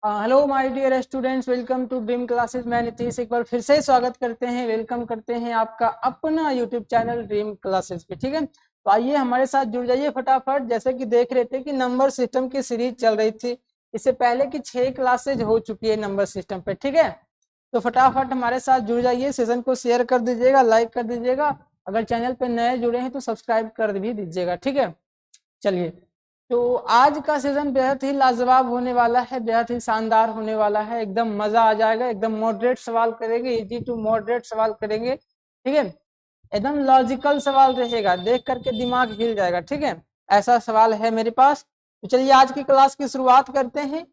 Hello my dear students, welcome to dream classes. मैं नीतीश एक बार फिर से स्वागत करते हैं, वेलकम करते हैं आपका अपना यूट्यूब चैनल ड्रीम क्लासेस पे। ठीक है, तो आइए हमारे साथ जुड़ जाइए फटाफट। जैसे कि देख रहे थे कि नंबर सिस्टम की सीरीज चल रही थी, इससे पहले की 6 क्लासेज हो चुकी है नंबर सिस्टम पे। ठीक है, तो फटाफट हमारे साथ जुड़ जाइए, सेशन को शेयर कर दीजिएगा, लाइक कर दीजिएगा। अगर चैनल पे नए जुड़े हैं तो सब्सक्राइब कर भी दीजिएगा। ठीक है, चलिए। तो आज का सेशन बेहद ही लाजवाब होने वाला है, बेहद ही शानदार होने वाला है, एकदम मजा आ जाएगा। एकदम मॉडरेट सवाल करेंगे, इजी टू मॉडरेट सवाल करेंगे। ठीक है, एकदम लॉजिकल सवाल रहेगा, देख करके दिमाग हिल जाएगा। ठीक है, ऐसा सवाल है मेरे पास। तो चलिए आज की क्लास की शुरुआत करते हैं।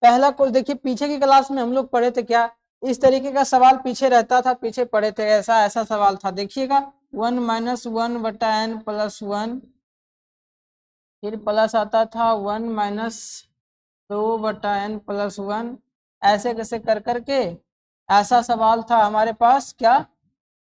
पहला कुछ देखिए, पीछे की क्लास में हम लोग पढ़े थे क्या, इस तरीके का सवाल पीछे रहता था, पीछे पढ़े थे, ऐसा ऐसा सवाल था। देखिएगा, 1 - 1/n+1, फिर प्लस आता था 1 - 2/n+1, ऐसे कैसे कर करके ऐसा सवाल था हमारे पास क्या,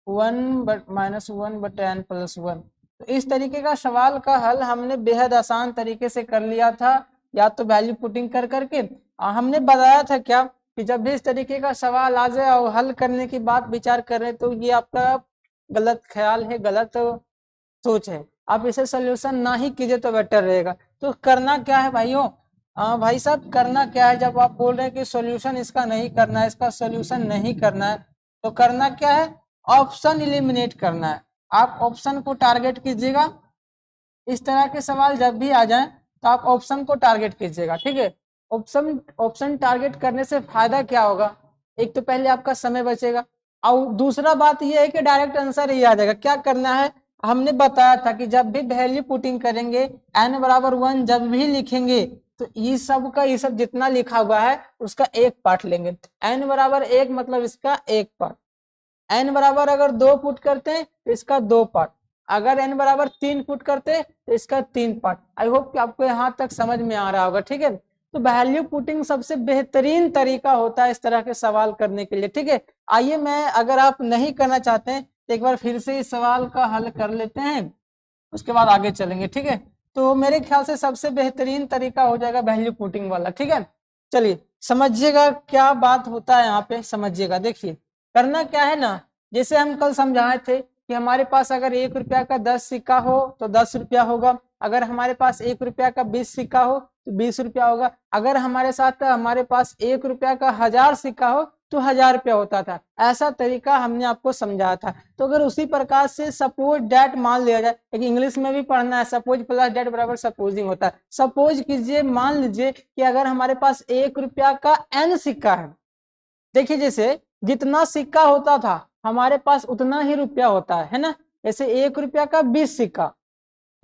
1 - 1/n+1। तो इस तरीके का सवाल का हल हमने बेहद आसान तरीके से कर लिया था, या तो वैल्यू पुटिंग कर करके। हमने बताया था क्या कि जब भी इस तरीके का सवाल आ जाए और हल करने की बात विचार करें तो ये आपका गलत ख्याल है, गलत सोच है। आप इसे सोल्यूशन ना ही कीजिए तो बेटर रहेगा। तो करना क्या है भाइयों, भाई साहब करना क्या है, जब आप बोल रहे हैं कि सॉल्यूशन इसका नहीं करना है, इसका सॉल्यूशन नहीं करना है, तो करना क्या है, ऑप्शन इलिमिनेट करना है। आप ऑप्शन को टारगेट कीजिएगा। इस तरह के सवाल जब भी आ जाए तो आप ऑप्शन को टारगेट कीजिएगा। ठीक है, ऑप्शन ऑप्शन टारगेट करने से फायदा क्या होगा, एक तो पहले आपका समय बचेगा, और दूसरा बात यह है कि डायरेक्ट आंसर ही आ जाएगा। क्या करना है, हमने बताया था कि जब भी वैल्यू पुटिंग करेंगे, n=1 जब भी लिखेंगे, तो ये सब जितना लिखा हुआ है उसका एक पार्ट लेंगे। n=1 मतलब इसका एक पार्ट। n बराबर अगर 2 पुट करते हैं तो इसका 2 पार्ट। अगर n बराबर 3 पुट करते हैं तो इसका 3 पार्ट। आई होप कि आपको यहाँ तक समझ में आ रहा होगा। ठीक है, तो वैल्यू पुटिंग सबसे बेहतरीन तरीका होता है इस तरह के सवाल करने के लिए। ठीक है, आइए, मैं अगर आप नहीं करना चाहते हैं तो एक बार फिर से इस सवाल का हल कर लेते हैं, उसके बाद आगे चलेंगे। ठीक है, तो मेरे ख्याल से सबसे बेहतरीन तरीका हो जाएगा वैल्यू पुटिंग वाला। ठीक है, चलिए समझिएगा क्या बात होता है यहाँ पे, समझिएगा। देखिए करना क्या है ना, जैसे हम कल समझाए थे कि हमारे पास अगर 1 रुपया का 10 सिक्का हो तो 10 रुपया होगा, अगर हमारे पास 1 रुपया का 20 सिक्का हो तो 20 रुपया होगा, अगर हमारे पास 1 रुपया का 1000 सिक्का हो तो 1000 रुपया होता था। ऐसा तरीका हमने आपको समझाया था। तो अगर उसी प्रकार से सपोज डेट मान लिया जाए, एक इंग्लिश में भी पढ़ना है, सपोज प्लस डेट बराबर सपोजिंग होता है। सपोज कीजिए, मान लीजिए कि अगर हमारे पास 1 रुपया का n सिक्का है। देखिए, जैसे जितना सिक्का होता था हमारे पास उतना ही रुपया होता है ना। जैसे 1 रुपया का 20 सिक्का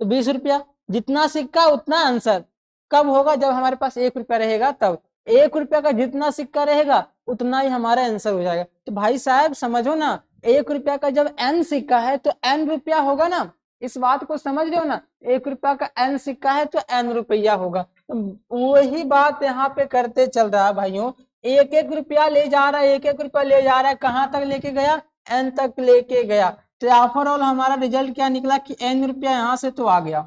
तो 20 रुपया, जितना सिक्का उतना आंसर। कब होगा, जब हमारे पास 1 रुपया रहेगा तब। 1 रुपया का जितना सिक्का रहेगा उतना ही हमारा आंसर हो जाएगा। तो भाई साहब समझो ना, 1 रुपया का जब n सिक्का है तो n रुपया होगा ना, इस बात को समझ रहे हो ना। 1 रुपया का n सिक्का है तो n रुपया होगा। तो वही बात यहाँ पे करते चल रहा है भाइयों। एक एक रुपया ले जा रहा है, एक एक रुपया ले जा रहा है, कहाँ तक लेके गया, n तक लेके गया। तो आफ्टर ऑल हमारा रिजल्ट क्या निकला कि n रुपया यहाँ से तो आ गया,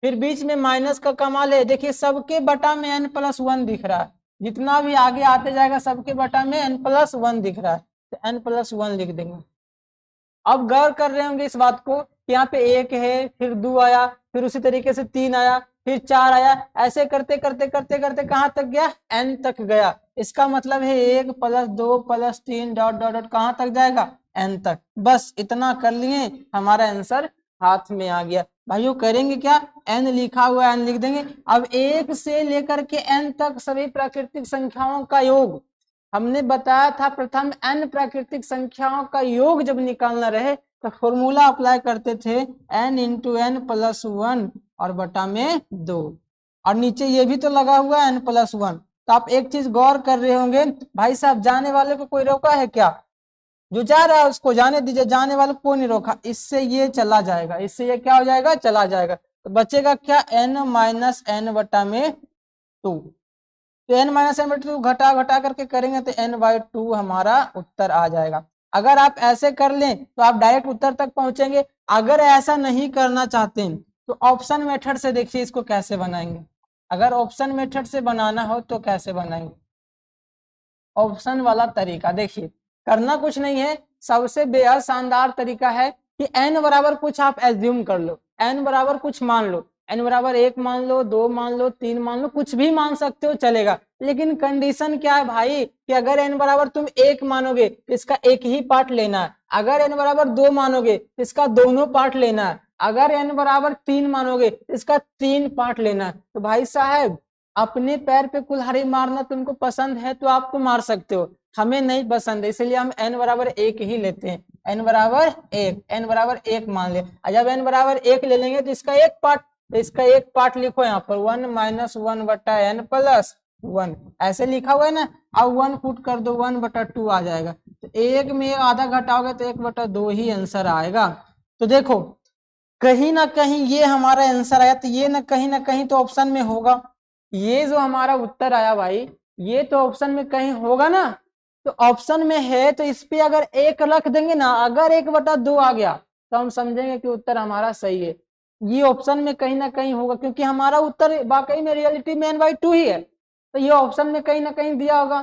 फिर बीच में माइनस का कमाल है। देखिए सबके बटा में n+1 दिख रहा है, जितना भी आगे आते जाएगा सबके बटा में n+1 दिख रहा है, तो n+1 लिख देंगे। अब गौर कर रहे होंगे इस बात को कि यहाँ पे 1 है, फिर 2 आया, फिर उसी तरीके से 3 आया, फिर 4 आया, ऐसे करते करते करते करते कहाँ तक गया, n तक गया। इसका मतलब है 1+2+3 डॉट डॉट डॉट कहाँ तक जाएगा, n तक। बस इतना कर लिए, हमारा आंसर हाथ में आ गया। भाइयों करेंगे क्या, n लिखा हुआ है n लिख देंगे। अब 1 से लेकर के n तक सभी प्राकृतिक संख्याओं का योग, हमने बताया था प्रथम n प्राकृतिक संख्याओं का योग जब निकालना रहे तो फॉर्मूला अप्लाई करते थे n×n+1 और बटा में 2, और नीचे ये भी तो लगा हुआ है n+1। तो आप एक चीज गौर कर रहे होंगे, भाई साहब जाने वाले को कोई रोका है क्या, जो जा रहा है उसको जाने दीजिए, जाने वाले को नहीं रोका। इससे ये चला जाएगा, इससे ये क्या हो जाएगा, चला जाएगा। तो बचेगा क्या, n-n/2। तो n-n/2 घटा घटा करके करेंगे तो n/2 हमारा उत्तर आ जाएगा। अगर आप ऐसे कर लें तो आप डायरेक्ट उत्तर तक पहुंचेंगे। अगर ऐसा नहीं करना चाहते तो ऑप्शन मेथड से देखिए इसको कैसे बनाएंगे। अगर ऑप्शन मेथड से बनाना हो तो कैसे बनाएंगे, ऑप्शन वाला तरीका। देखिए करना कुछ नहीं है, सबसे बेहद शानदार तरीका है कि n बराबर कुछ आप एज्यूम कर लो, n बराबर कुछ मान लो, n बराबर 1 मान लो, 2 मान लो, 3 मान लो, कुछ भी मान सकते हो चलेगा। लेकिन कंडीशन क्या है भाई कि अगर n बराबर तुम 1 मानोगे तो इसका एक ही पार्ट लेना है, अगर n बराबर 2 मानोगे तो इसका दोनों पार्ट लेना है, अगर n बराबर 3 मानोगे तो इसका 3 पार्ट लेना है। तो भाई साहब अपने पैर पे कुल्हाड़ी मारना तुमको पसंद है तो आप तो मार सकते हो, हमें नहीं पसंद है, इसलिए हम n बराबर 1 ही लेते हैं। n बराबर 1, n बराबर 1 मान ले। जब n बराबर 1 ले लेंगे तो इसका एक पार्ट, तो इसका एक पार्ट लिखो यहाँ पर 1 माइनस 1 बटा n प्लस 1, ऐसे लिखा हुआ है ना। अब 1 पुट कर दो, 1 बटा 2 आ जाएगा। तो 1 में आधा घटाओगे तो 1 बटा 2 ही आंसर आएगा। तो देखो कहीं ना कहीं ये हमारा आंसर आया, तो ये ना कहीं तो ऑप्शन में होगा। ये जो हमारा उत्तर आया भाई ये तो ऑप्शन में कहीं होगा ना। तो ऑप्शन में है तो इस पे अगर 1 रख देंगे ना, अगर 1 बटा 2 आ गया तो हम समझेंगे कि उत्तर हमारा सही है। ये ऑप्शन में कहीं ना कहीं होगा क्योंकि हमारा उत्तर वाकई में रियलिटी में n/2 ही है, तो ये ऑप्शन में कहीं ना कहीं दिया होगा।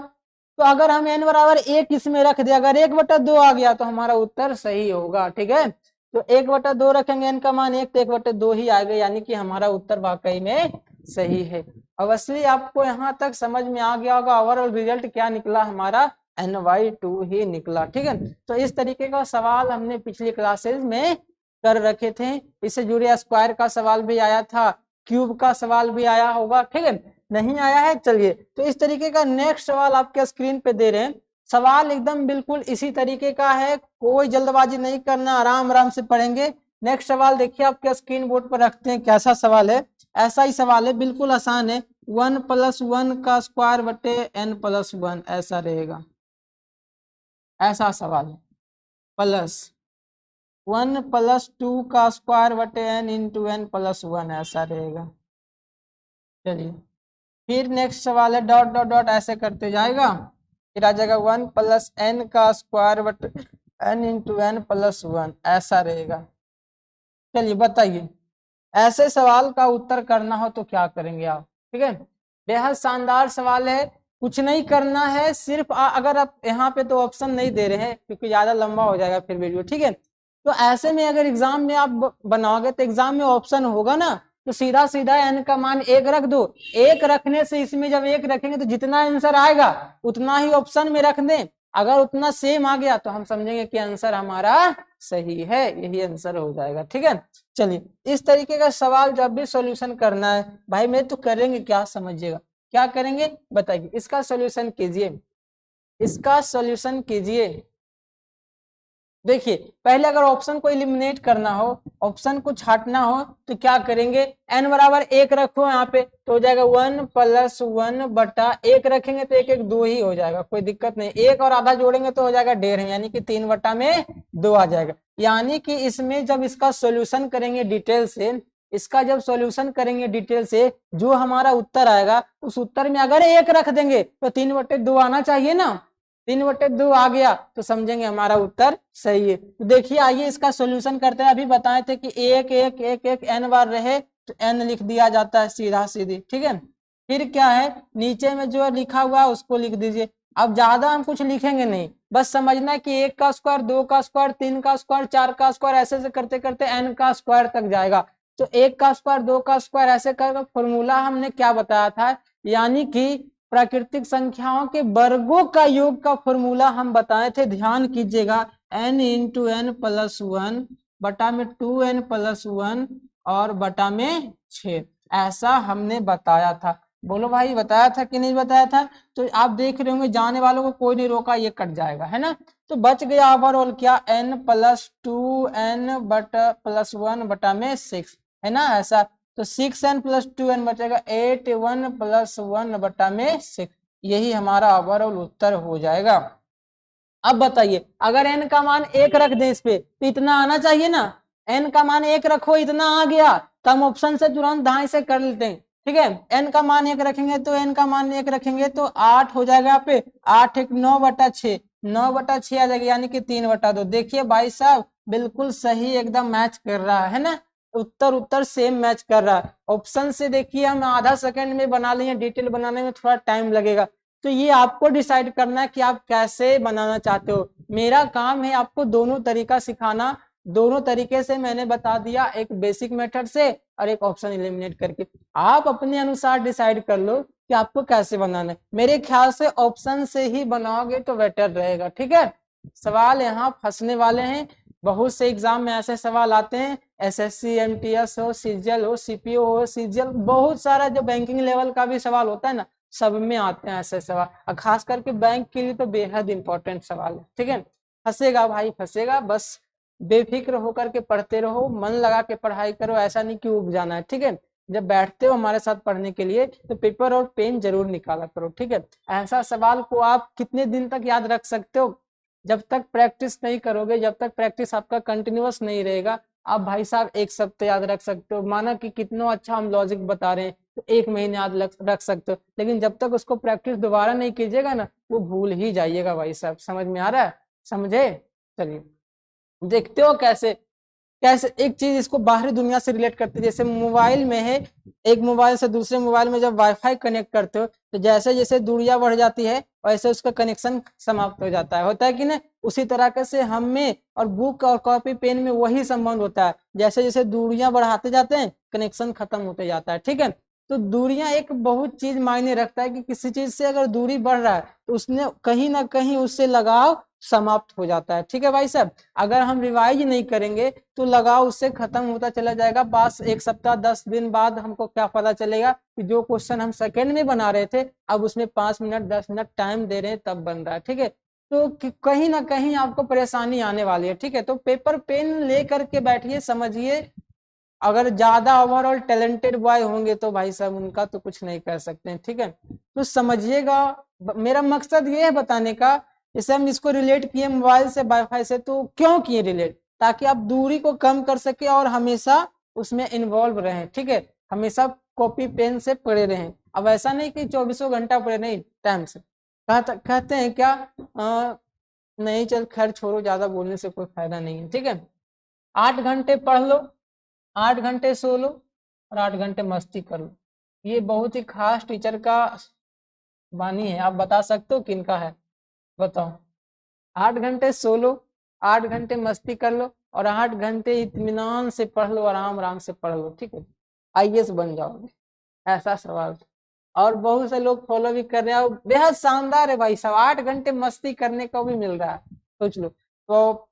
तो अगर हम n बराबर 1 इसमें रख दे, अगर 1 बटा 2 आ गया तो हमारा उत्तर सही होगा। ठीक है, तो 1 बटा 2 रखेंगे, n का मान 1 तो 1 बटा 2 ही आएगा, यानी कि हमारा उत्तर वाकई में सही है। अवश्य आपको यहाँ तक समझ में आ गया होगा ओवरऑल रिजल्ट क्या निकला, हमारा n/2 ही निकला। ठीक है, तो इस तरीके का सवाल हमने पिछली क्लासेस में कर रखे थे। इससे जुड़े स्क्वायर का सवाल भी आया था, क्यूब का सवाल भी आया होगा। ठीक है, नहीं आया है चलिए, तो इस तरीके का नेक्स्ट सवाल आपके स्क्रीन पे दे रहे हैं। सवाल एकदम बिल्कुल इसी तरीके का है, कोई जल्दबाजी नहीं करना, आराम आराम से पढ़ेंगे। नेक्स्ट सवाल देखिए आपके स्क्रीन बोर्ड पर रखते हैं, कैसा सवाल है। ऐसा ही सवाल है, बिल्कुल आसान है। 1 + 1 का स्क्वायर बटे n + 1 ऐसा रहेगा, ऐसा सवाल है। प्लस 1 + 2 का स्क्वायर बटे n × n + 1 ऐसा रहेगा। चलिए फिर नेक्स्ट सवाल है डॉट डॉट डॉट ऐसे करते जाएगा, फिर आ जाएगा 1 + n का स्क्वायर बटे n × n + 1 ऐसा रहेगा। चलिए बताइए ऐसे सवाल का उत्तर करना हो तो क्या करेंगे आप। ठीक है, बेहद शानदार सवाल है, कुछ नहीं करना है, सिर्फ अगर आप यहाँ पे तो ऑप्शन नहीं दे रहे हैं क्योंकि ज्यादा लंबा हो जाएगा फिर वीडियो। ठीक है, तो ऐसे में अगर एग्जाम में आप बनाओगे तो एग्जाम में ऑप्शन होगा ना, तो सीधा सीधा n का मान 1 रख दो। 1 रखने से इसमें जब 1 रखेंगे तो जितना आंसर आएगा उतना ही ऑप्शन में रख दें, अगर उतना सेम आ गया तो हम समझेंगे कि आंसर हमारा सही है, यही आंसर हो जाएगा। ठीक है, चलिए इस तरीके का सवाल जब भी सॉल्यूशन करना है भाई मैं तो करेंगे क्या समझिएगा, क्या करेंगे बताइए। इसका सॉल्यूशन कीजिए, इसका सॉल्यूशन कीजिए। देखिए पहले अगर ऑप्शन को एलिमिनेट करना हो, ऑप्शन को छाटना हो तो क्या करेंगे, n बराबर 1 रखो यहाँ पे तो हो जाएगा 1 + 1 बटा 1 रखेंगे तो 1 1 2 ही हो जाएगा, कोई दिक्कत नहीं। 1 और आधा जोड़ेंगे तो हो जाएगा 1.5, यानी कि 3 बटा में 2 आ जाएगा। यानी कि इसमें जब इसका सोल्यूशन करेंगे डिटेल से, इसका जब सॉल्यूशन करेंगे डिटेल से, जो हमारा उत्तर आएगा उस उत्तर में अगर 1 रख देंगे तो 3/2 आना चाहिए ना, 3/2 आ गया तो समझेंगे हमारा उत्तर सही है। तो देखिए आइए इसका सॉल्यूशन करते हैं। अभी बताए थे कि 1 1 1 1 n बार रहे तो n लिख दिया जाता है सीधा सीधी। ठीक है, फिर क्या है नीचे में जो लिखा हुआ है उसको लिख दीजिए। अब ज्यादा हम कुछ लिखेंगे नहीं, बस समझना है कि 1 का स्क्वायर, 2 का स्क्वायर, 3 का स्क्वायर, 4 का स्क्वायर, ऐसे करते करते n का स्क्वायर तक जाएगा। तो 1 का स्क्वायर, 2 का स्क्वायर ऐसे कर फॉर्मूला हमने क्या बताया था, यानी कि प्राकृतिक संख्याओं के वर्गों का योग का फॉर्मूला हम बताए थे, ध्यान कीजिएगा। n × n + 1 बटा में 2n + 1 और बटा में 6 ऐसा हमने बताया था। बोलो भाई बताया था कि नहीं बताया था। तो आप देख रहे होंगे जाने वालों को कोई नहीं रोका, ये कट जाएगा है ना। तो बच गया ओवरऑल क्या n + 2n बटा + 1 बटा में 6 है ना ऐसा। तो 6n + 2n बचेगा 8 1 + 1 बटा में 6, यही हमारा ओवरऑल उत्तर हो जाएगा। अब बताइए अगर n का मान 1 रख दें इस पे तो इतना आना चाहिए ना, n का मान 1 रखो इतना आ गया तो हम ऑप्शन से तुरंत दाएं से कर लेते हैं। ठीक है, n का मान 1 रखेंगे तो n का मान 1 रखेंगे तो 8 हो जाएगा यहाँ पे, 8 1 9/6, 9/6 आ जाएगा, यानी कि 3/2। देखिए भाई साहब बिल्कुल सही एकदम मैच कर रहा है ना, उत्तर सेम मैच कर रहा है। ऑप्शन से देखिए हम आधा सेकंड में बना लेंगे, डिटेल बनाने में थोड़ा टाइम लगेगा, तो ये आपको डिसाइड करना है कि आप कैसे बनाना चाहते हो। मेरा काम है आपको दोनों तरीका सिखाना, दोनों तरीके से मैंने बता दिया, एक बेसिक मेथड से और एक ऑप्शन एलिमिनेट करके। आप अपने अनुसार डिसाइड कर लो कि आपको कैसे बनाना है। मेरे ख्याल से ऑप्शन से ही बनाओगे तो बेटर रहेगा, ठीक है। सवाल यहाँ फंसने वाले हैं, बहुत से एग्जाम में ऐसे सवाल आते हैं, एसएससी एमटीएस हो, सीजीएल हो, सीपीओ हो, सीजीएल, बहुत सारा जो बैंकिंग लेवल का भी सवाल होता है ना, सब में आते हैं ऐसे सवाल, और खास करके बैंक के लिए तो बेहद इंपॉर्टेंट सवाल है, ठीक है। फंसेगा भाई फंसेगा, बस बेफिक्र होकर के पढ़ते रहो, मन लगा के पढ़ाई करो, ऐसा नहीं कि उब जाना है, ठीक है। जब बैठते हो हमारे साथ पढ़ने के लिए तो पेपर और पेन जरूर निकाला करो, ठीक है। ऐसा सवाल को आप कितने दिन तक याद रख सकते हो? जब तक प्रैक्टिस नहीं करोगे, जब तक प्रैक्टिस आपका कंटिन्यूअस नहीं रहेगा, आप भाई साहब एक सप्ताह याद रख सकते हो, माना कि कितना अच्छा हम लॉजिक बता रहे हैं तो एक महीने याद रख सकते हो, लेकिन जब तक उसको प्रैक्टिस दोबारा नहीं कीजिएगा ना, वो भूल ही जाइएगा भाई साहब। समझ में आ रहा है? समझे? चलिए देखते हो कैसे कैसे एक चीज इसको बाहरी दुनिया से रिलेट करते हैं। जैसे मोबाइल में है, एक मोबाइल से दूसरे मोबाइल में जब वाईफाई कनेक्ट करते हो तो जैसे जैसे दूरियां बढ़ जाती है वैसे उसका कनेक्शन समाप्त हो जाता है, होता है कि नहीं? उसी तरह से हम में और बुक और कॉपी पेन में वही संबंध होता है, जैसे जैसे दूरियां बढ़ाते जाते हैं कनेक्शन खत्म होते जाता है, ठीक है। तो दूरियां एक बहुत चीज मायने रखता है कि किसी चीज से अगर दूरी बढ़ रहा है तो उसने कहीं ना कहीं उससे लगाव समाप्त हो जाता है, ठीक है भाई साहब। अगर हम रिवाइज नहीं करेंगे तो लगाव उससे खत्म होता चला जाएगा, बस एक सप्ताह 10 दिन बाद हमको क्या पता चलेगा कि जो क्वेश्चन हम सेकंड में बना रहे थे अब उसमें 5 मिनट 10 मिनट टाइम दे रहे हैं तब बन रहा है, ठीक है। तो कहीं ना कहीं आपको परेशानी आने वाली है, ठीक है। तो पेपर पेन ले करके बैठिए, समझिए। अगर ज्यादा ओवरऑल टैलेंटेड बॉय होंगे तो भाई साहब उनका तो कुछ नहीं कर सकते हैं, ठीक है। तो समझिएगा, मेरा मकसद ये है बताने का, जैसे हम इसको रिलेट किए मोबाइल से वाईफाई से, तो क्यों किए रिलेट? ताकि आप दूरी को कम कर सके और हमेशा उसमें इन्वॉल्व रहें, ठीक है। हमेशा कॉपी पेन से पढ़े रहें। अब ऐसा नहीं कि 24 घंटा पढ़े, नहीं, टाइम से कहते हैं क्या, नहीं चल खैर छोड़ो, ज्यादा बोलने से कोई फायदा नहीं है, ठीक है। 8 घंटे पढ़ लो, 8 घंटे सो लो और 8 घंटे मस्ती कर लो। ये बहुत ही खास टीचर का वाणी है। आप बता सकते हो किनका है? बताओ। 8 घंटे सो लो, 8 घंटे मस्ती कर लो और 8 घंटे इत्मीनान से पढ़ लो, आराम आराम से पढ़ लो, ठीक है। आईएएस बन जाओगे, ऐसा सवाल। और बहुत से लोग फॉलो भी कर रहे हैं, बेहद शानदार है भाई साहब। 8 घंटे मस्ती करने को भी मिल रहा है, सोच लो। तो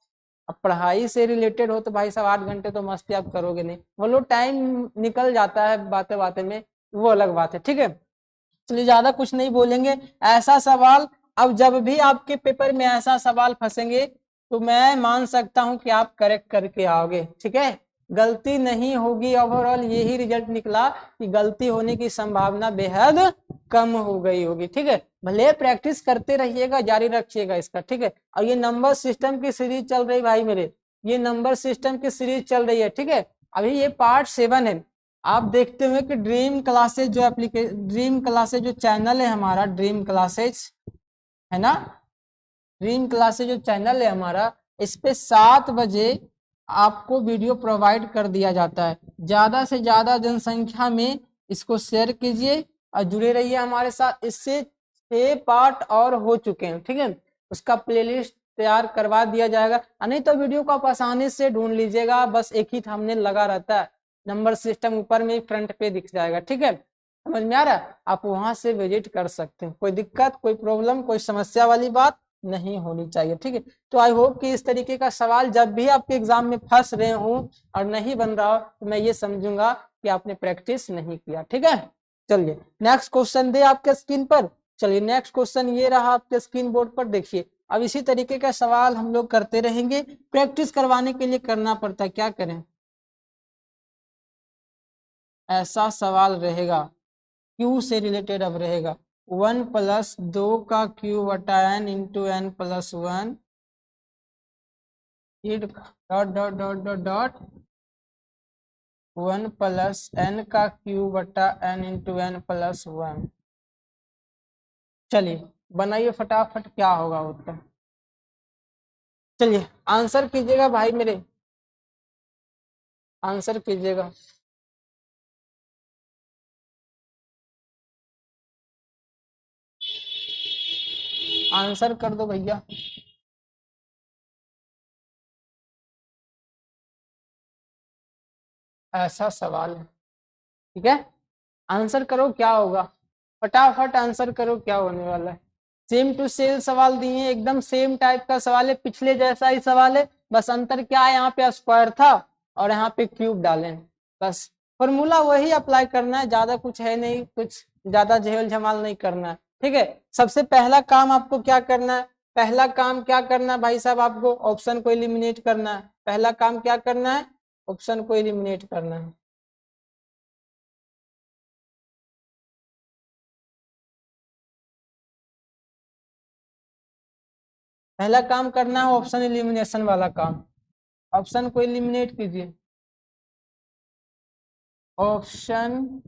अब पढ़ाई से रिलेटेड हो तो भाई साहब 8 घंटे तो मस्ती आप करोगे नहीं, बोलो टाइम निकल जाता है बातें बातें में, वो अलग बात है, ठीक है। चलिए ज्यादा कुछ नहीं बोलेंगे। ऐसा सवाल, अब जब भी आपके पेपर में ऐसा सवाल फंसेंगे तो मैं मान सकता हूं कि आप करेक्ट करके आओगे, ठीक है। गलती नहीं होगी, ओवरऑल यही रिजल्ट निकला कि गलती होने की संभावना बेहद कम हो गई होगी, ठीक है। भले प्रैक्टिस करते रहिएगा, जारी रखिएगा इसका, ठीक है। और ये नंबर सिस्टम की सीरीज चल रही भाई मेरे, ये नंबर सिस्टम की सीरीज चल रही है, ठीक है। अभी ये पार्ट 7 है। आप देखते हुए कि ड्रीम क्लासेज जो ड्रीम क्लासेज जो चैनल है हमारा, ड्रीम क्लासेज है ना, ड्रीम क्लासेज जो चैनल है हमारा, इस पे 7 बजे आपको वीडियो प्रोवाइड कर दिया जाता है। ज्यादा से ज्यादा जनसंख्या में इसको शेयर कीजिए और जुड़े रहिए हमारे साथ। इससे 6 पार्ट और हो चुके हैं, ठीक है। उसका प्लेलिस्ट तैयार करवा दिया जाएगा, नहीं तो वीडियो को आप आसानी से ढूंढ लीजिएगा, बस एक ही थंबनेल लगा रहता है, नंबर सिस्टम ऊपर में फ्रंट पे दिख जाएगा, ठीक है। समझ में आ रहा है? आप वहां से विजिट कर सकते हैं, कोई दिक्कत कोई प्रॉब्लम कोई समस्या वाली बात नहीं होनी चाहिए, ठीक है। तो आई होप कि इस तरीके का सवाल जब भी आपके एग्जाम में फंस रहे हो और नहीं बन रहा हो तो मैं ये समझूंगा कि आपने प्रैक्टिस नहीं किया, ठीक है। चलिए नेक्स्ट क्वेश्चन दे आपके स्क्रीन पर। चलिए नेक्स्ट क्वेश्चन ये रहा आपके स्क्रीन बोर्ड पर, देखिए। अब इसी तरीके का सवाल हम लोग करते रहेंगे, प्रैक्टिस करवाने के लिए करना पड़ता है, क्या करें। ऐसा सवाल रहेगा, क्यू से रिलेटेड अब रहेगा, 1+2 का क्यू बटा N into N plus 1 dot dot dot dot dot 1+n का क्यू बटा एन इंटू एन प्लस 1। चलिए बनाइए फटाफट, क्या होगा उत्तर। चलिए आंसर कीजिएगा भाई मेरे, आंसर कीजिएगा। आंसर कर दो भैया। ऐसा सवाल है, ठीक है, आंसर करो क्या होगा, फटाफट आंसर करो क्या होने वाला है। सेम टू सेम सवाल दिए हैं, एकदम सेम टाइप का सवाल है, पिछले जैसा ही सवाल है, बस अंतर क्या है, यहाँ पे स्क्वायर था और यहाँ पे क्यूब डाले हैं, बस फॉर्मूला वही अप्लाई करना है, ज्यादा कुछ है नहीं, कुछ ज्यादा झेल झमाल नहीं करना है, ठीक है। सबसे पहला काम आपको क्या करना है, पहला काम क्या करना है भाई साहब, आपको ऑप्शन को एलिमिनेट करना है, पहला काम क्या करना है, ऑप्शन को एलिमिनेट करना है। पहला काम करना है ऑप्शन एलिमिनेशन वाला काम, ऑप्शन को एलिमिनेट कीजिए। ऑप्शन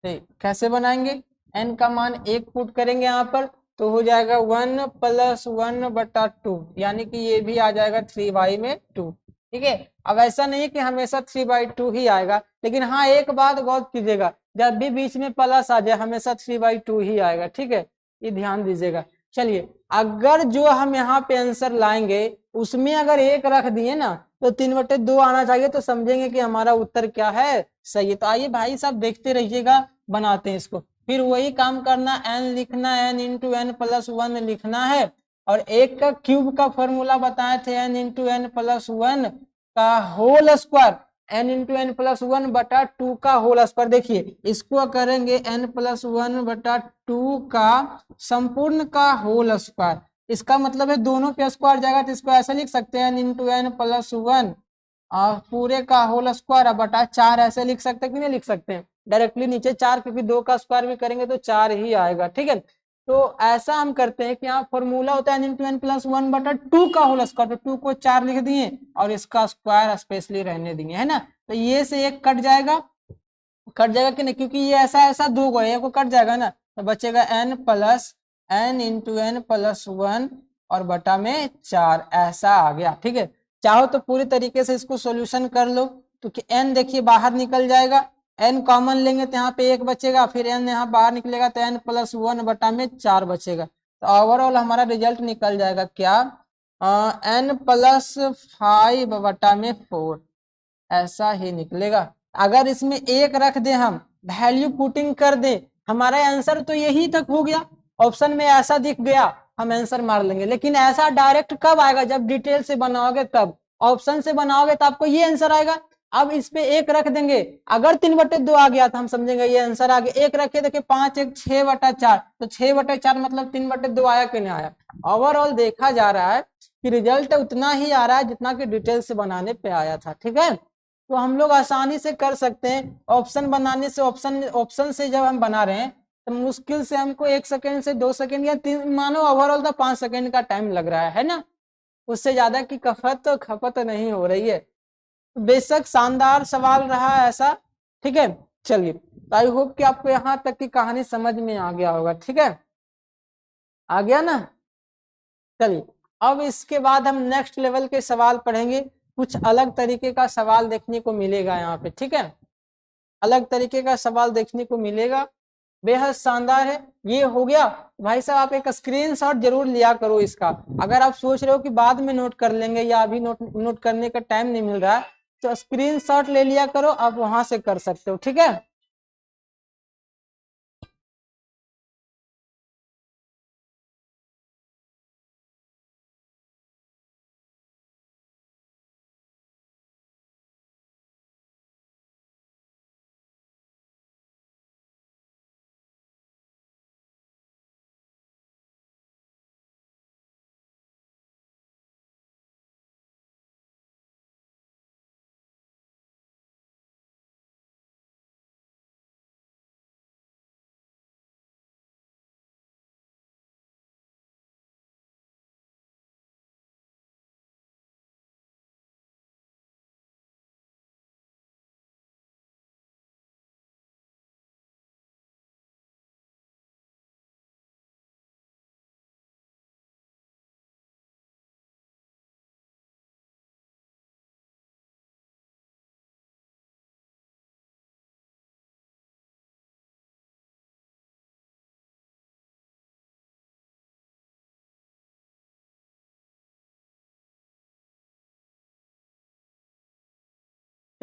कैसे बनाएंगे, एन का मान एक पुट करेंगे यहाँ पर, तो हो जाएगा 1+1/2, यानी कि ये भी आ जाएगा 3/2, ठीक है। अब ऐसा नहीं है कि हमेशा 3/2 ही आएगा, लेकिन हाँ एक बात गौर कीजिएगा, जब भी बीच में प्लस आ जाए हमेशा 3/2 ही आएगा, ठीक है, ये ध्यान दीजिएगा। चलिए, अगर जो हम यहाँ पे आंसर लाएंगे उसमें अगर एक रख दिए ना, तो 3/2 आना चाहिए, तो समझेंगे कि हमारा उत्तर क्या है, सही है। तो आइए भाई साहब देखते रहिएगा, बनाते हैं इसको, फिर वही काम करना, एन लिखना, n×n+1 लिखना है, और एक का क्यूब का फॉर्मूला बताए थे, n×n+1 का होल स्क्वायर, n×n+1/2 का होल स्क्वायर। देखिए इसको करेंगे n+1/2 का संपूर्ण का होल स्क्वायर, इसका मतलब है दोनों पे स्क्वायर जाएगा, तो इसको ऐसा लिख सकते हैं n×n+1 और पूरे का होल स्क्वायर बटा 4, ऐसे लिख सकते हैं कि नहीं लिख सकते हैं डायरेक्टली नीचे 4, क्योंकि 2 का स्क्वायर भी करेंगे तो 4 ही आएगा, ठीक है। तो ऐसा हम करते हैं कि यहाँ फॉर्मूला होता है n×n+1/2 का होल स्क्वायर, तो 2 को 4 लिख दिए और इसका स्क्वायर स्पेशली रहने दिए, है ना। तो ये से एक कट जाएगा, कट जाएगा कि नहीं, क्योंकि ये ऐसा ऐसा दो गो है, को कट जाएगा ना, तो बचेगा n+n×n+1 और बटा में 4, ऐसा आ गया, ठीक है। चाहो तो पूरी तरीके से इसको सॉल्यूशन कर लो, तो कि n देखिए बाहर निकल जाएगा, n कॉमन लेंगे तो यहाँ पे 1 बचेगा, फिर n यहाँ बाहर निकलेगा तो n+1 बटा में 4 बचेगा, तो ओवरऑल हमारा रिजल्ट निकल जाएगा क्या, n+5 बटा में 4, ऐसा ही निकलेगा। अगर इसमें एक रख दे, हम वैल्यू पुटिंग कर दे, हमारा आंसर तो यही तक हो गया, ऑप्शन में ऐसा दिख गया हम आंसर मार लेंगे, लेकिन ऐसा डायरेक्ट कब आएगा, जब डिटेल से बनाओगे तब, ऑप्शन से बनाओगे तो आपको ये आंसर आएगा। अब इस पे एक रख देंगे, अगर 3/2 आ गया तो हम समझेंगे ये आंसर आ गया, एक रखे देखिए 5 1 6/4, तो 6/4 मतलब 3/2 आया कि नहीं आया। ओवरऑल देखा जा रहा है कि रिजल्ट उतना ही आ रहा है जितना कि डिटेल से बनाने पे आया था, ठीक है। तो हम लोग आसानी से कर सकते हैं, ऑप्शन बनाने से, ऑप्शन ऑप्शन से जब हम बना रहे हैं तो मुश्किल से हमको 1 सेकेंड से 2 सेकेंड या 3, मानो ओवरऑल तो 5 सेकेंड का टाइम लग रहा है ना, उससे ज्यादा की खपत नहीं हो रही है। तो बेशक शानदार सवाल रहा ऐसा, ठीक है। चलिए, आई होप कि आपको यहाँ तक की कहानी समझ में आ गया होगा, ठीक है, आ गया ना। चलिए, अब इसके बाद हम नेक्स्ट लेवल के सवाल पढ़ेंगे, कुछ अलग तरीके का सवाल देखने को मिलेगा यहाँ पे, ठीक है, अलग तरीके का सवाल देखने को मिलेगा, बेहद शानदार है। ये हो गया भाई साहब, आप एक स्क्रीनशॉट जरूर लिया करो इसका, अगर आप सोच रहे हो कि बाद में नोट कर लेंगे या अभी नोट करने का टाइम नहीं मिल रहा है, तो स्क्रीनशॉट ले लिया करो, आप वहां से कर सकते हो, ठीक है।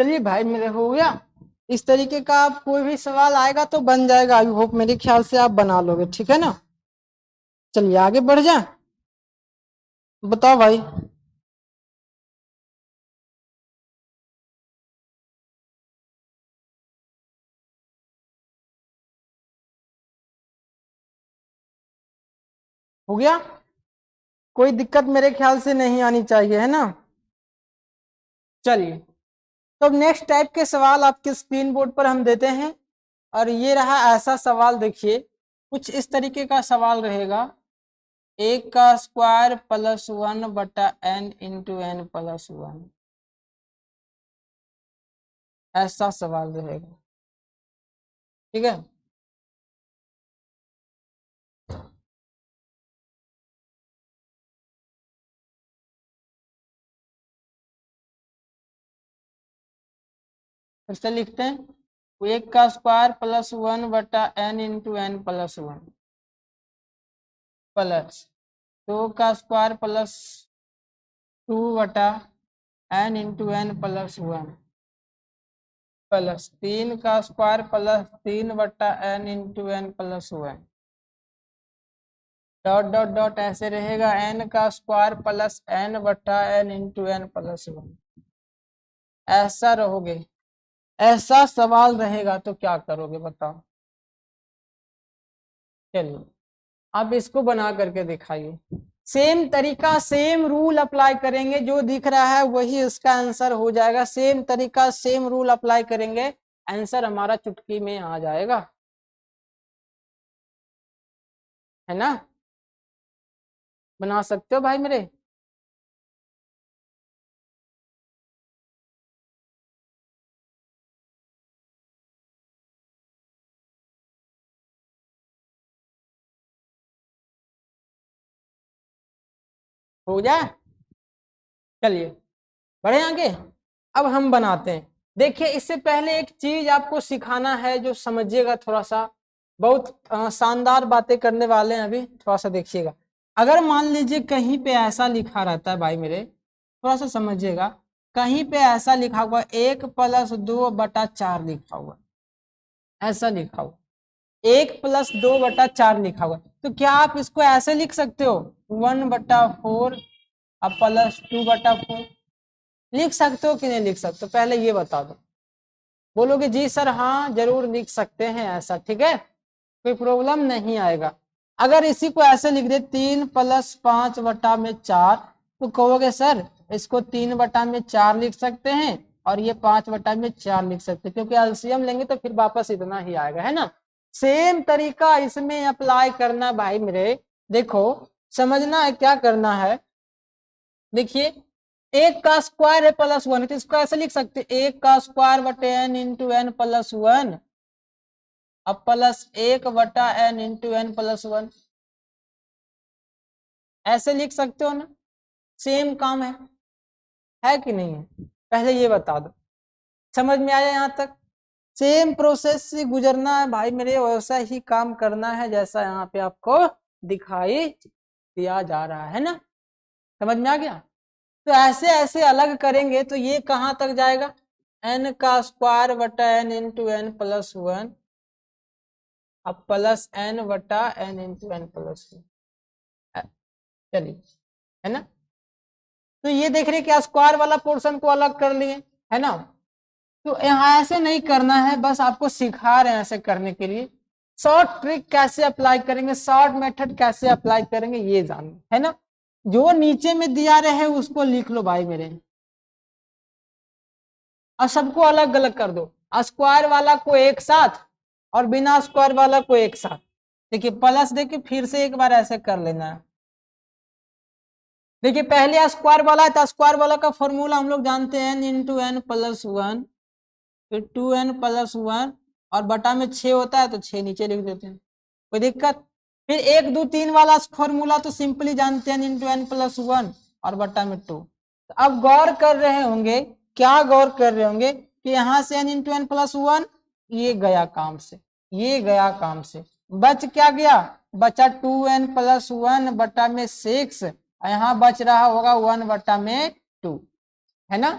चलिए भाई मेरे हो गया। इस तरीके का आप कोई भी सवाल आएगा तो बन जाएगा, आई होप मेरे ख्याल से आप बना लोगे, ठीक है ना। चलिए आगे बढ़ जाए, बताओ भाई। हो गया, कोई दिक्कत मेरे ख्याल से नहीं आनी चाहिए, है ना। चलिए, तो नेक्स्ट टाइप के सवाल आपके स्क्रीन बोर्ड पर हम देते हैं। और ये रहा ऐसा सवाल, देखिए कुछ इस तरीके का सवाल रहेगा। एक का square plus 1/n into n plus 1, ऐसा सवाल रहेगा, ठीक है। फिर से लिखते हैं, एक का square plus 1/n into n plus 1 plus 2 का square plus 2/n into n plus 1 plus 3 का square plus 3/n into n plus 1 dot dot dot ऐसे रहेगा, n का square plus n/n into n plus 1, ऐसा रहोगे। ऐसा सवाल रहेगा तो क्या करोगे बताओ। चलिए अब इसको बना करके दिखाइए। सेम तरीका, सेम रूल अप्लाई करेंगे, जो दिख रहा है वही इसका आंसर हो जाएगा। सेम तरीका, सेम रूल अप्लाई करेंगे, आंसर हमारा चुटकी में आ जाएगा, है ना। बना सकते हो भाई मेरे। हो जाए, चलिए बढ़े आगे। अब हम बनाते हैं। देखिए इससे पहले एक चीज आपको सिखाना है जो समझिएगा थोड़ा सा। बहुत शानदार बातें करने वाले हैं अभी, थोड़ा सा देखिएगा। अगर मान लीजिए कहीं पे ऐसा लिखा रहता है भाई मेरे, थोड़ा सा समझिएगा। कहीं पे ऐसा लिखा हुआ 1+2/4 लिखा हुआ, ऐसा लिखा हुआ 1+2/4 लिखा हुआ, तो क्या आप इसको ऐसे लिख सकते हो 1/4 अब +2/4 लिख सकते हो कि नहीं लिख सकते हो, पहले ये बता दो। बोलोगे जी सर हाँ जरूर लिख सकते हैं ऐसा, ठीक है, कोई प्रॉब्लम नहीं आएगा। अगर इसी को ऐसे लिख दे 3+5/4, तो कहोगे सर इसको 3/4 लिख सकते हैं और ये 5/4 लिख सकते हैं, क्योंकि एलसीएम लेंगे तो फिर वापस इतना ही आएगा, है ना। सेम तरीका इसमें अप्लाई करना भाई मेरे। देखो समझना है क्या करना है। देखिए एक का स्क्वायर है +1, तो इसको ऐसे लिख सकते 1/n इंटू n प्लस 1 अब +1/n इंटू n प्लस 1, ऐसे लिख सकते हो ना। सेम काम है कि नहीं है, पहले ये बता दो। समझ में आया यहाँ तक। सेम प्रोसेस से गुजरना है भाई मेरे, वैसा ही काम करना है जैसा यहाँ पे आपको दिखाई दिया जा रहा है ना। समझ में आ गया। तो ऐसे ऐसे अलग करेंगे तो ये कहां तक जाएगा, n² इंटू n प्लस 1 अब +n/n इंटू n प्लस 1, चलिए, है ना। तो ये देख रहे क्या स्क्वायर वाला पोर्शन को अलग कर लिए, है ना। तो यहाँ ऐसे नहीं करना है, बस आपको सिखा रहे हैं ऐसे करने के लिए। शॉर्ट ट्रिक कैसे अप्लाई करेंगे, शॉर्ट मेथड कैसे अप्लाई करेंगे ये जानिए, है ना। जो नीचे में दिया रहे उसको लिख लो भाई मेरे, और सबको अलग अलग कर दो। स्क्वायर वाला को एक साथ और बिना स्क्वायर वाला को एक साथ। देखिए प्लस देखिए फिर से एक बार ऐसे कर लेना है। देखिए पहले स्क्वायर वाला है तो स्क्वायर वाला का फॉर्मूला हम लोग जानते हैं n इंटू n प्लस 1, फिर 2n प्लस 1 और बटा में 6 होता है तो 6 नीचे लिख देते हैं, कोई दिक्कत। फिर 1 2 3 वाला फॉर्मूला तो सिंपली जानते हैं n इंटू n प्लस 1 और बटा में 2। अब गौर कर रहे होंगे, क्या गौर कर रहे होंगे कि यहाँ से n इंटू n प्लस 1 ये गया काम से, ये गया काम से, बच क्या गया, बचा 2n प्लस 1 बटा में 6, यहाँ बच रहा होगा 1 बटा में 2, है ना।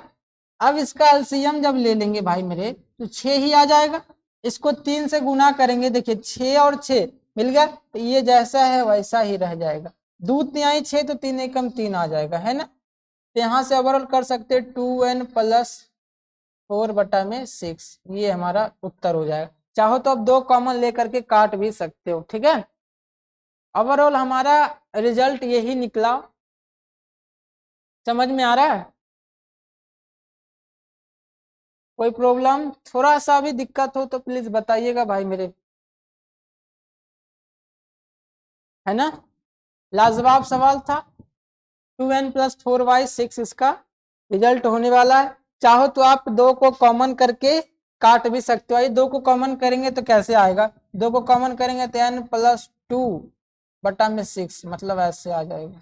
अब इसका एलसीएम जब ले लेंगे भाई मेरे तो 6 ही आ जाएगा। इसको 3 से गुना करेंगे, देखिए 6 और 6 मिल गया, तो ये जैसा है वैसा ही रह जाएगा। 2 तिहाई 6 तो 3 एकम 3 आ जाएगा, है ना। तो यहाँ से ओवरऑल कर सकते 2n + 4/6, ये हमारा उत्तर हो जाएगा। चाहो तो अब 2 कॉमन लेकर के काट भी सकते हो, ठीक है। ओवरऑल हमारा रिजल्ट यही निकला। समझ में आ रहा है? कोई प्रॉब्लम, थोड़ा सा भी दिक्कत हो तो प्लीज बताइएगा भाई मेरे, है ना। लाजवाब सवाल था। 2n + 4y6 इसका रिजल्ट होने वाला है। चाहो तो आप 2 को कॉमन करके काट भी सकते हो। ये 2 को कॉमन करेंगे तो कैसे आएगा, 2 को कॉमन करेंगे तो n + 2/6 मतलब ऐसे आ जाएगा,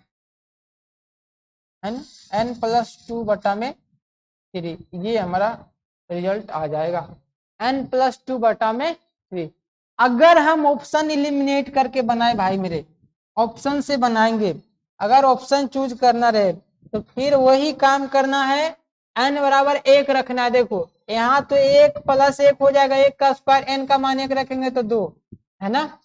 है ना। n + 2/3 ये हमारा रिजल्ट आ जाएगा, n + 2/3। अगर हम ऑप्शन इलिमिनेट करके बनाए भाई मेरे, ऑप्शन से बनाएंगे, अगर ऑप्शन चूज करना रहे तो फिर वही काम करना है, n बराबर 1 रखना है। देखो यहाँ तो 1 + 1 हो जाएगा, 1 का स्क्वायर, n का मान 1 रखेंगे तो 2, है ना।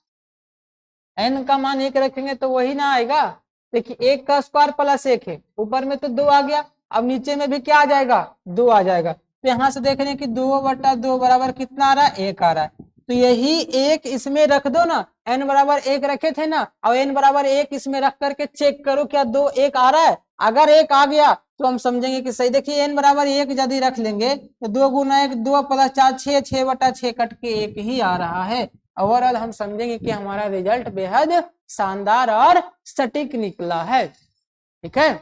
n का मान 1 रखेंगे तो वही ना आएगा। देखिए 1 का स्क्वायर + 1 है, ऊपर में तो 2 आ गया, अब नीचे में भी क्या आ जाएगा, 2 आ जाएगा। तो यहाँ से देख रहे हैं कि 2/2 बराबर कितना आ रहा है, 1 आ रहा है। तो यही 1 इसमें रख दो ना, n बराबर 1 रखे थे ना, और n बराबर 1 इसमें रख करके चेक करो क्या 2 1 आ रहा है। अगर 1 आ गया तो हम समझेंगे कि सही। देखिए n बराबर 1 यदि रख लेंगे तो 2 × 1 2 + 4 6, 6/6 कट के 1 ही आ रहा है। ओवरऑल हम समझेंगे कि हमारा रिजल्ट बेहद शानदार और सटीक निकला है, ठीक है।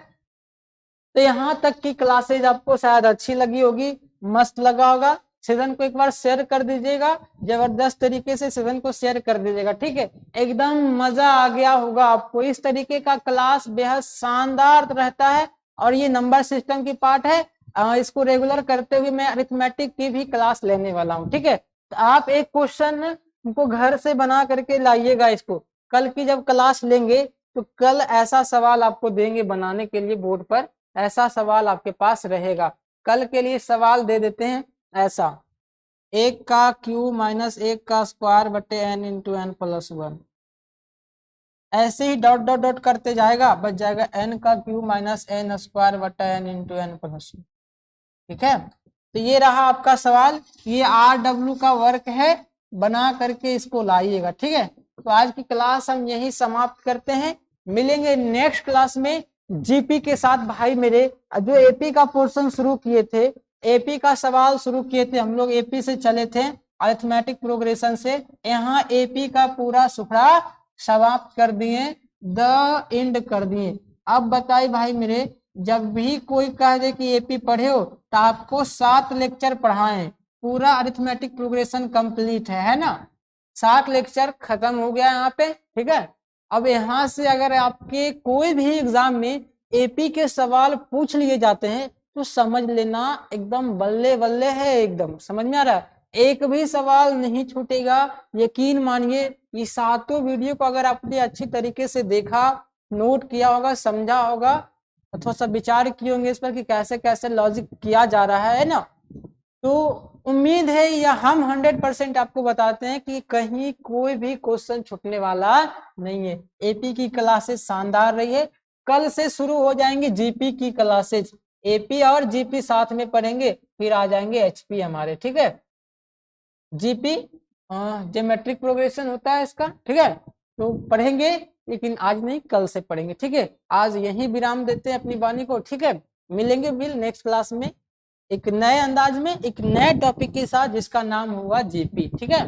तो यहाँ तक की क्लासेज आपको शायद अच्छी लगी होगी, मस्त लगा होगा। सेशन को एक बार शेयर कर दीजिएगा, जबरदस्त तरीके से सेशन को शेयर कर दीजिएगा, ठीक है। एकदम मजा आ गया होगा आपको। इस तरीके का क्लास बेहद शानदार रहता है और ये नंबर सिस्टम की पार्ट है। इसको रेगुलर करते हुए मैं अरिथमेटिक की भी क्लास लेने वाला हूँ, ठीक है। तो आप एक क्वेश्चन को घर से बना करके लाइएगा इसको। कल की जब क्लास लेंगे तो कल ऐसा सवाल आपको देंगे बनाने के लिए, बोर्ड पर ऐसा सवाल आपके पास रहेगा। कल के लिए सवाल दे देते हैं ऐसा, 1 का क्यूब - 1 का स्क्वायर बटे n × n + 1, ऐसे ही डॉट डॉट डॉट करते जाएगा, बच जाएगा n का क्यूब - n स्क्वायर बटे n × n + 1, ठीक है। तो ये रहा आपका सवाल, ये RW का वर्क है, बना करके इसको लाइएगा, ठीक है। तो आज की क्लास हम यही समाप्त करते हैं, मिलेंगे नेक्स्ट क्लास में जीपी के साथ। भाई मेरे जो एपी का पोर्शन शुरू किए थे, एपी का सवाल शुरू किए थे हम लोग, एपी से चले थे अरिथमेटिक प्रोग्रेशन से, यहाँ एपी का पूरा सुखड़ा समाप्त कर दिए, द एंड कर दिए। अब बताइए भाई मेरे, जब भी कोई कह दे कि एपी पढ़े हो तो आपको 7 लेक्चर पढ़ाएं, पूरा अरिथमेटिक प्रोग्रेशन कंप्लीट है ना। 7 लेक्चर खत्म हो गया यहाँ पे, ठीक है। अब यहाँ से अगर आपके कोई भी एग्जाम में एपी के सवाल पूछ लिए जाते हैं तो समझ लेना एकदम बल्ले बल्ले है, एकदम समझ में आ रहा है। एक भी सवाल नहीं छूटेगा, यकीन मानिए। ये 7 वीडियो को अगर आपने अच्छी तरीके से देखा, नोट किया होगा, समझा होगा, थोड़ा सा विचार किए होंगे इस पर कि कैसे कैसे लॉजिक किया जा रहा है ना, तो उम्मीद है या हम 100% आपको बताते हैं कि कहीं कोई भी क्वेश्चन छूटने वाला नहीं है। एपी की क्लासेस शानदार रही है। कल से शुरू हो जाएंगे जीपी की क्लासेस, एपी और जीपी साथ में पढ़ेंगे, फिर आ जाएंगे एचपी हमारे, ठीक है। जीपी ज्योमेट्रिक प्रोग्रेशन होता है इसका, ठीक है, तो पढ़ेंगे, लेकिन आज नहीं कल से पढ़ेंगे, ठीक है। आज यही विराम देते हैं अपनी वाणी को, ठीक है। मिलेंगे फिर नेक्स्ट क्लास में एक नए अंदाज में, एक नए टॉपिक के साथ जिसका नाम होगा जीपी, ठीक है।